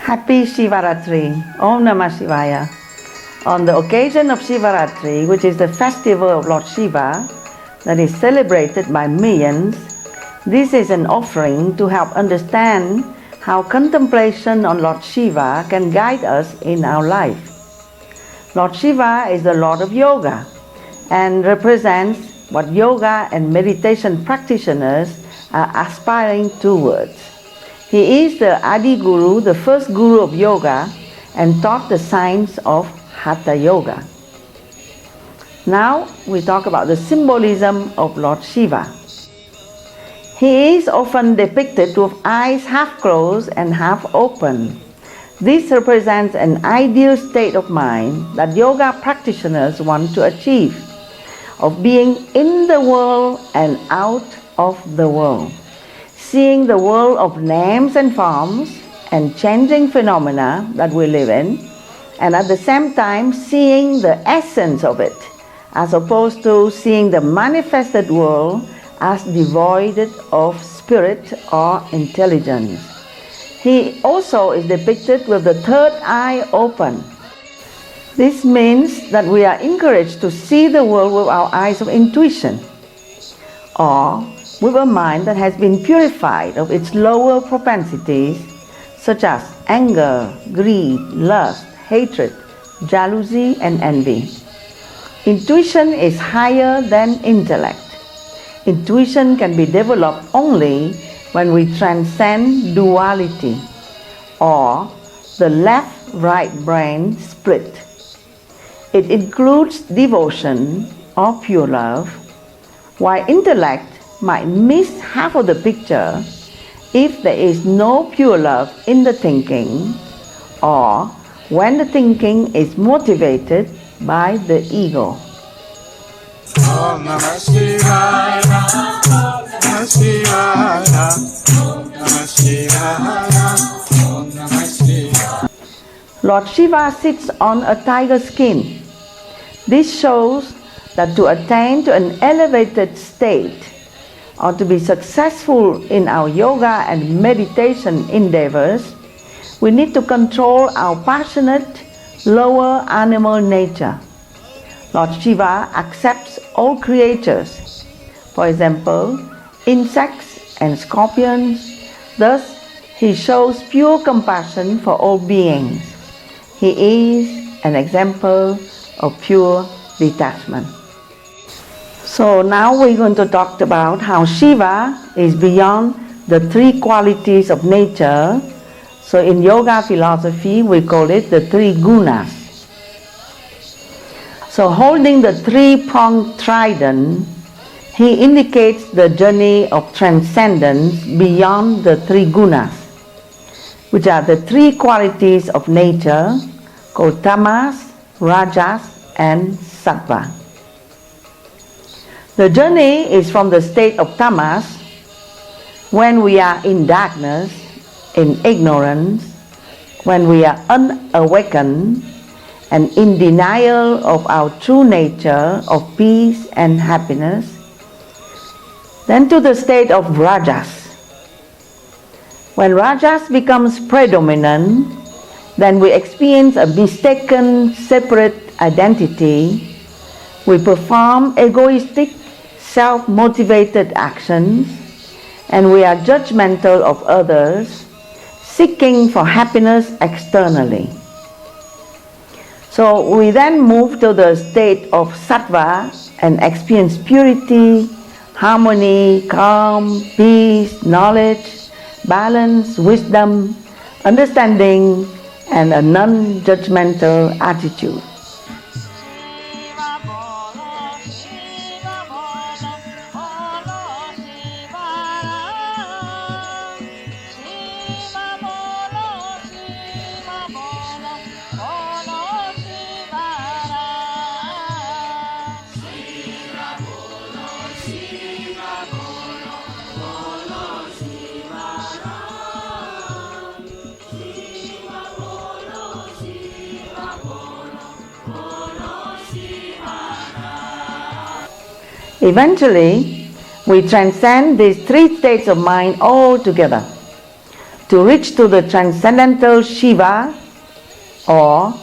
Happy Shivaratri, Om Namah Shivaya. On the occasion of Shivaratri, which is the festival of Lord Shiva that is celebrated by millions, this is an offering to help understand how contemplation on Lord Shiva can guide us in our life. Lord Shiva is the Lord of Yoga and represents what yoga and meditation practitioners are aspiring towards. He is the Adi Guru, the first Guru of Yoga, and taught the science of Hatha Yoga. Now we talk about the symbolism of Lord Shiva. He is often depicted with eyes half closed and half open. This represents an ideal state of mind that yoga practitioners want to achieve, of being in the world and out of the world, seeing the world of names and forms and changing phenomena that we live in, and at the same time seeing the essence of it, as opposed to seeing the manifested world as devoid of spirit or intelligence. He also is depicted with the third eye open. This means that we are encouraged to see the world with our eyes of intuition, or with a mind that has been purified of its lower propensities, such as anger, greed, lust, hatred, jealousy, and envy. Intuition is higher than intellect. Intuition can be developed only when we transcend duality, or the left-right brain split. It includes devotion or pure love, while intellect might miss half of the picture if there is no pure love in the thinking, or when the thinking is motivated by the ego. Om Namah Shivaya, Om Namah Shivaya, Om Namah Shivaya, Om Namah Shivaya. Lord Shiva sits on a tiger skin. This shows that to attain to an elevated state, or to be successful in our yoga and meditation endeavors, we need to control our passionate lower animal nature. Lord Shiva accepts all creatures, for example, insects and scorpions. Thus, he shows pure compassion for all beings. He is an example of pure detachment. So now we're going to talk about how Shiva is beyond the three qualities of nature. So in yoga philosophy, we call it the three gunas. So holding the three-pronged trident, he indicates the journey of transcendence beyond the three gunas, which are the three qualities of nature called tamas, rajas, and sattva. The journey is from the state of tamas, when we are in darkness, in ignorance, when we are unawakened, and in denial of our true nature of peace and happiness, then to the state of rajas. When rajas becomes predominant, then we experience a mistaken separate identity. We perform egoistic, self-motivated actions, and we are judgmental of others, seeking for happiness externally. So we then move to the state of sattva and experience purity, harmony, calm, peace, knowledge, balance, wisdom, understanding, and a non-judgmental attitude. Eventually, we transcend these three states of mind altogether. to reach to the transcendental Shiva or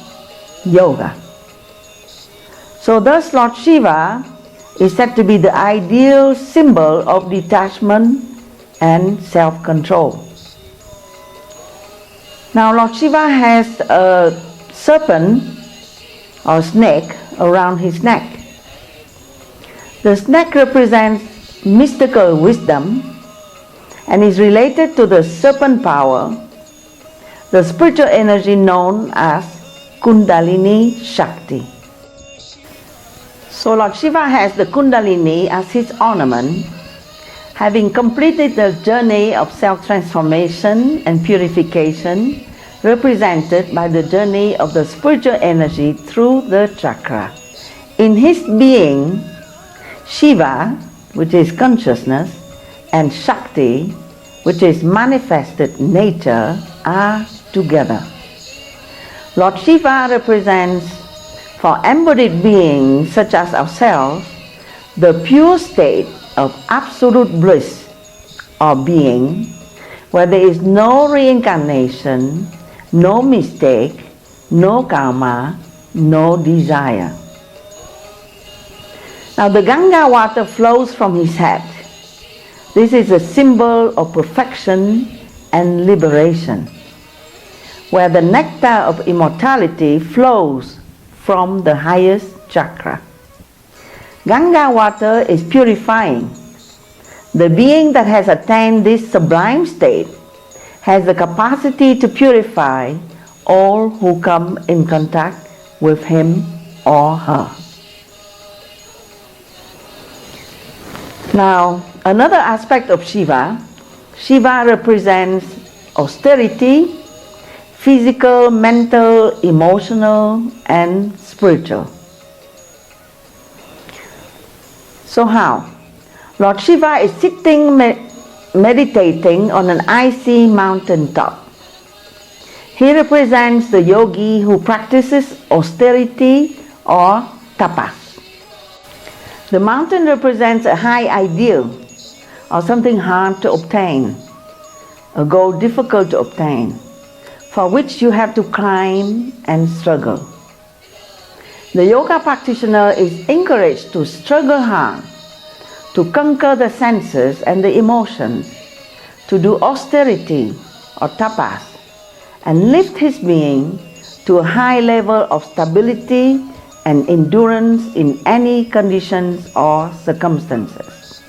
yoga. So thus Lord Shiva is said to be the ideal symbol of detachment and self-control. Now Lord Shiva has a serpent or snake around his neck. The snake represents mystical wisdom and is related to the serpent power, the spiritual energy known as Kundalini Shakti. So Lord Shiva has the Kundalini as his ornament, having completed the journey of self-transformation and purification, represented by the journey of the spiritual energy through the chakra. In his being, Shiva, which is consciousness, and Shakti, which is manifested nature, are together. Lord Shiva represents for embodied beings such as ourselves the pure state of absolute bliss or being, where there is no reincarnation, no mistake, no karma, no desire. Now the Ganga water flows from his head. This is a symbol of perfection and liberation, where the nectar of immortality flows from the highest chakra. Ganga water is purifying. The being that has attained this sublime state has the capacity to purify all who come in contact with him or her. Now, another aspect of Shiva, Shiva represents austerity, physical, mental, emotional, and spiritual. So how? Lord Shiva is sitting meditating on an icy mountain top. He represents the yogi who practices austerity or tapas. The mountain represents a high ideal or something hard to obtain, a goal difficult to obtain, for which you have to climb and struggle. The yoga practitioner is encouraged to struggle hard, to conquer the senses and the emotions, to do austerity or tapas, and lift his being to a high level of stability and endurance in any conditions or circumstances.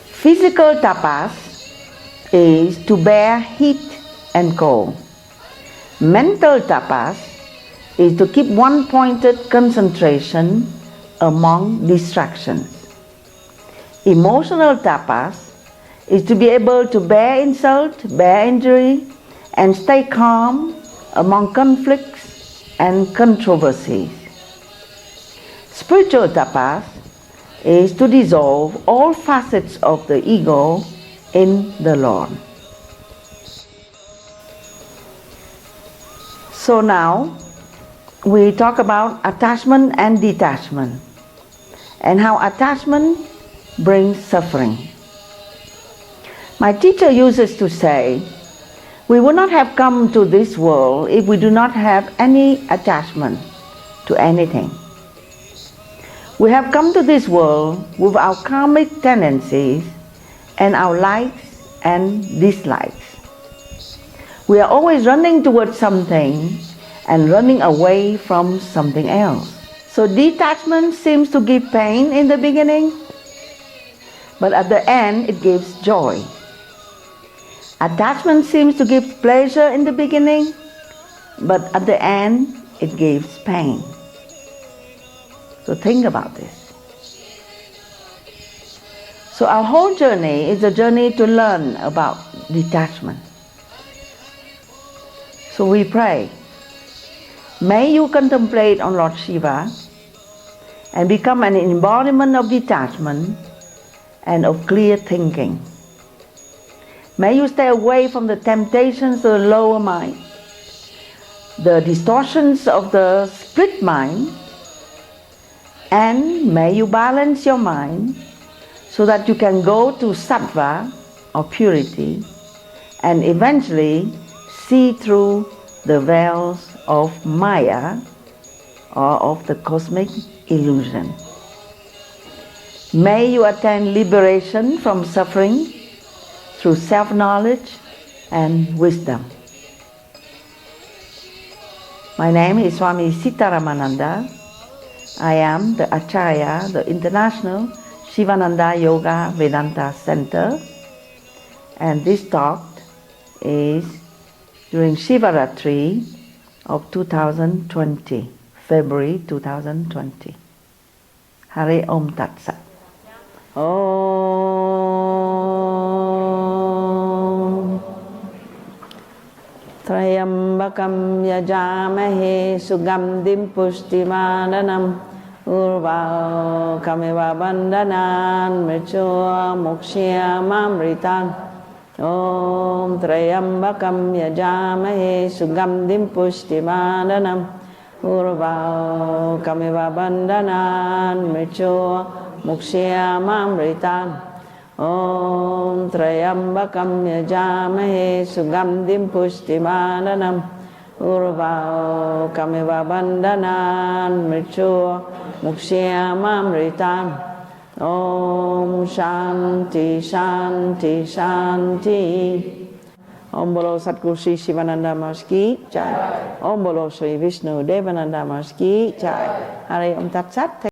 Physical tapas is to bear heat and cold. Mental tapas is to keep one-pointed concentration among distractions. Emotional tapas is to be able to bear insult, bear injury, and stay calm among conflicts and controversies. Spiritual tapas is to dissolve all facets of the ego in the Lord. So now we talk about attachment and detachment, and how attachment brings suffering. My teacher uses to say, we would not have come to this world if we do not have any attachment to anything. We have come to this world with our karmic tendencies and our likes and dislikes. We are always running towards something and running away from something else. So detachment seems to give pain in the beginning, but at the end it gives joy. Attachment seems to give pleasure in the beginning, but at the end it gives pain. So think about this. So our whole journey is a journey to learn about detachment. So we pray, may you contemplate on Lord Shiva and become an embodiment of detachment and of clear thinking. May you stay away from the temptations of the lower mind, the distortions of the split mind, and may you balance your mind so that you can go to sattva or purity and eventually see through the veils of Maya or of the cosmic illusion. May you attain liberation from suffering through self-knowledge and wisdom. My name is Swami Sitaramananda. I am the Acharya, the International Shivananda Yoga Vedanta Center, and this talk is during Shivaratri of 2020, February 2020. Hare Om Tat Sat. Om Trayambakam yajamahe sugandhim pushtimananam urva kameva bandhanan mrityua mukshyamamritan. Om Trayambakam yajamahe sugandhim pushtimananam urva kameva bandhanan mrityua mukshyamamritan. Om Trayambakam yajamahe sugandhim pushtimananam urva kameva bandhanan mrityua mukshyamamritan. Om Shanti Shanti Shanti. Om Bolo Satguru Sri Sivananda Maharaj Ki Jai. Om Bolo Sri Vishnu Devananda Maharaj Ki Jai. Hare Om Tat Sat.